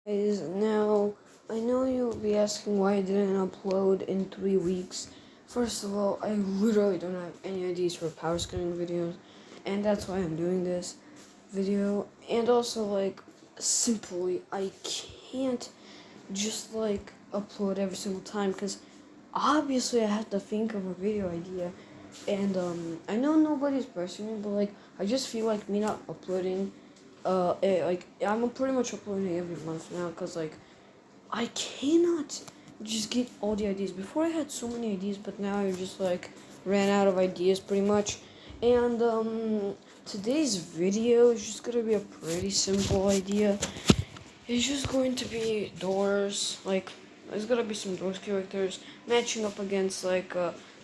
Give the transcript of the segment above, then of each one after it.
Guys, now I know you'll be asking why I didn't upload in 3 weeks. First of all, I literally don't have any ideas for power scaling videos, and that's why I'm doing this video. And also, simply, I can't just upload every single time because obviously I have to think of a video idea. And I know nobody's pressing me, but I just feel like me not uploading I'm pretty much uploading every month now because I cannot just get all the ideas. Before I had so many ideas, but now I just ran out of ideas pretty much. And today's video is just gonna be a pretty simple idea. It's just going to be doors, there's gonna be some doors characters matching up against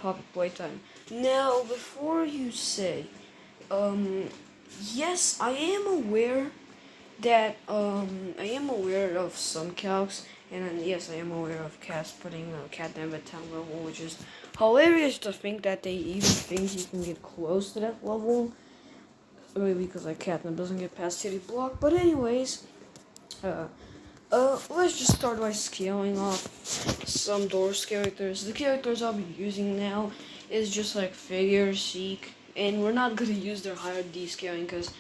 Poppy Playtime. Now, before you say, yes, I am aware that I am aware of some calcs, and yes, I am aware of cats putting catnap at town level, which is hilarious to think that they even think you can get close to that level. Maybe because catnap doesn't get past city block. But anyways, let's just start by scaling off some doors characters. The characters I'll be using now is just figure, seek, and we're not gonna use their higher D scaling because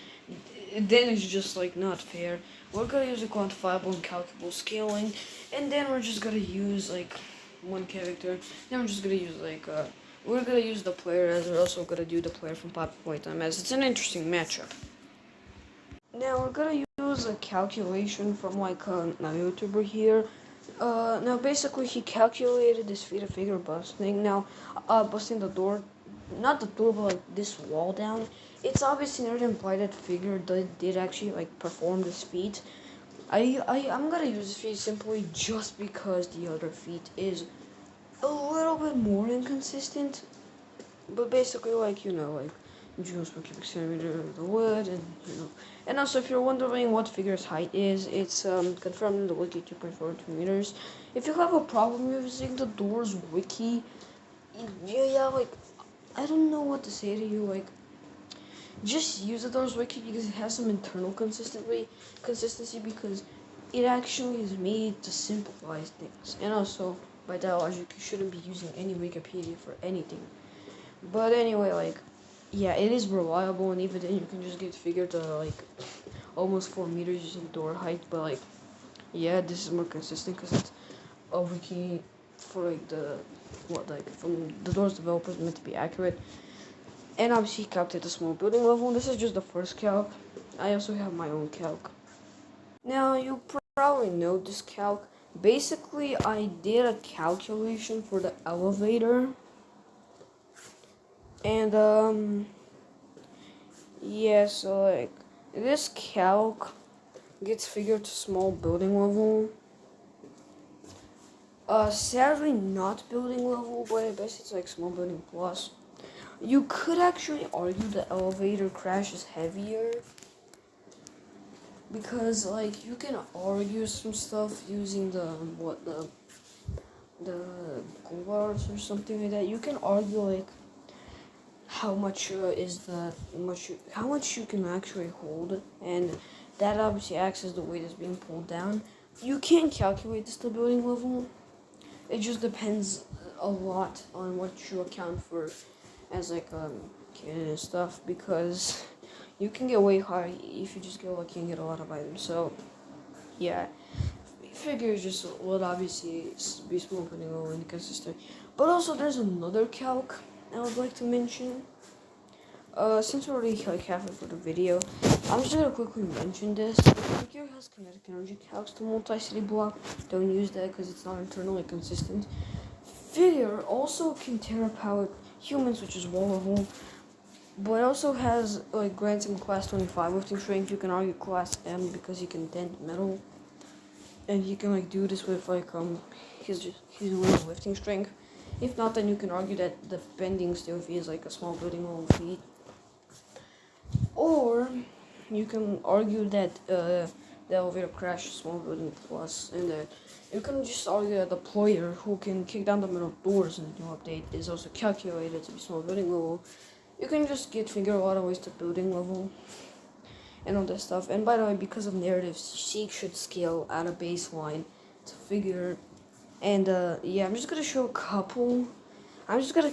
then it's just not fair. We're gonna use a quantifiable and calculable scaling, and then we're just gonna use one character. Then we're just gonna use we're gonna use the player as we're also gonna do the player from Poppy Playtime as it's an interesting matchup. Now we're gonna use a calculation from a YouTuber here. Now basically he calculated this feet of figure busting. Now, busting the door, not the door, but this wall down. It's obviously not implied that figure did actually perform this feat. I'm gonna use this feat simply just because the other feat is a little bit more inconsistent. But basically, joules per cubic centimeter of the wood, and And also, if you're wondering what figure's height is, it's confirmed in the wiki 2.42 meters. If you have a problem using the doors wiki, I don't know what to say to you. Just use the doors wiki because it has some internal consistency because it actually is made to simplify things. And also, by that logic, you shouldn't be using any Wikipedia for anything. But anyway, yeah, it is reliable, and even then you can just get figure to almost 4 meters using door height. But yeah, this is more consistent because it's a wiki for from the doors developers meant to be accurate. And obviously, he calculated the small building level. And this is just the first calc. I also have my own calc. Now you probably know this calc. Basically, I did a calculation for the elevator. And yeah, so this calc gets figured to small building level. Sadly not building level, but I guess it's small building plus. You could actually argue the elevator crash is heavier because you can argue some stuff using the guards or something like that. You can argue how much how much you can actually hold, and that obviously acts as the weight is being pulled down. You can't calculate the stability level. It just depends a lot on what you account for as cannon and stuff, because you can get way high if you just get lucky and get a lot of items. So yeah, figure just will obviously be small putting low and inconsistent. But also there's another calc I would like to mention. Since we're already halfway for the video, I'm just gonna quickly mention this. The figure has kinetic energy calcs to multi-city block. Don't use that because it's not internally consistent. Figure also can tear apart humans, which is wall level, but also has grants him class 25 lifting strength. You can argue class M because he can dent metal, and he can do this with his little lifting strength. If not, then you can argue that the bending still feels like a small building level feat. Or you can argue that the elevator crash is small building plus, and that you can just argue that the player who can kick down the middle doors in the new update is also calculated to be small building level. You can just figure a lot of ways to building level. and all that stuff. And by the way, because of narratives, Seek should scale at a baseline to figure. And yeah, I'm just gonna show a couple. I'm just gonna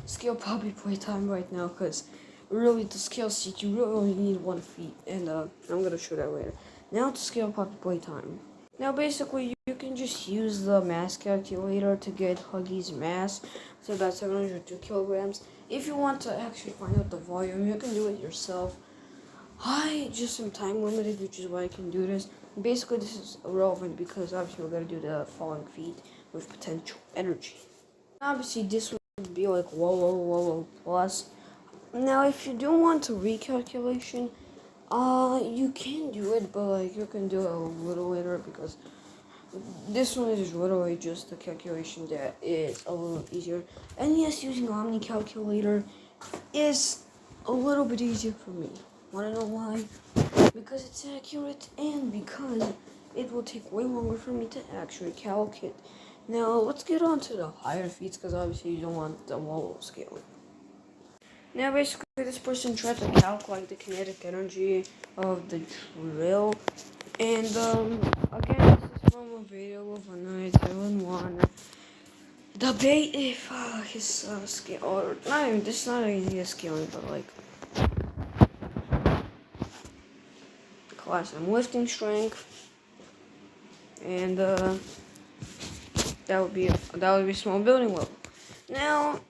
scale Puppy Playtime right now, because really to scale Seek, you really only need 1 feet. And I'm gonna show that later. Now to scale Puppy Playtime. Now basically you can just use the mass calculator to get Huggy's mass. So about 702 kilograms. If you want to actually find out the volume, you can do it yourself. I just am time limited, which is why I can do this. Basically this is irrelevant because obviously we're gonna do the following feat with potential energy. Obviously this would be like whoa plus. Now if you do want a recalculation, you can do it, but like you can do it a little later because this one is literally just a calculation that is a little easier. And yes, using Omni Calculator is a little bit easier for me. Wanna know why? Because it's accurate and because it will take way longer for me to actually calculate. Now let's get on to the higher feats because obviously you don't want the wall scaling. Now basically this person tried to calculate the kinetic energy of the drill. And again, this is from a video of a night in one debate if his scale, or not even, this is not even his scaling, but like class and lifting strength. And that would be small building level. Now,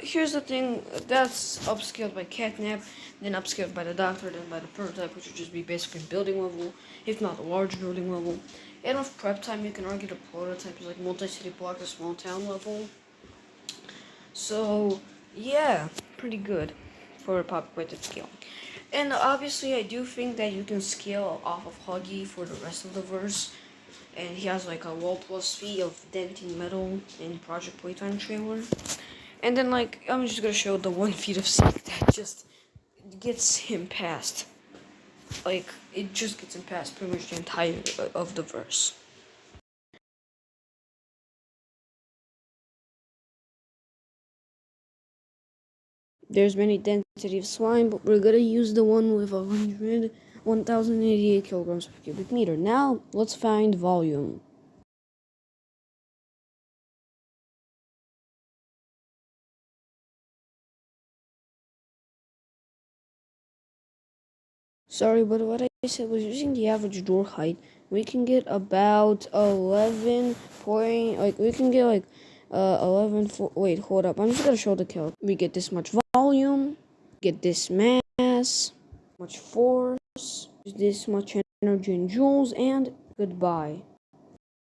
here's the thing, that's upscaled by Catnap, then upscaled by the Doctor, then by the Prototype, which would just be basically building level, if not a large building level. And with Prep Time, you can argue the Prototype is like multi-city block, a small town level. So, yeah, pretty good for a populated scale. And obviously, I do think that you can scale off of Huggy for the rest of the verse. And he has like a wall plus feat of denting metal in Project Playtime trailer. And then like I'm just gonna show the 1 feat of Seek that just gets him past. Like it just gets him past pretty much the entire of the verse. There's many density of slime, but we're gonna use the one with 1,088 kilograms per cubic meter. Now let's find volume. Sorry, but what I said was using the average door height, we can get about 11 point, like, we can get like, 11, wait, hold up, I'm just gonna show the calc. We get this much volume, get this mass, much force, this much energy in joules, and goodbye.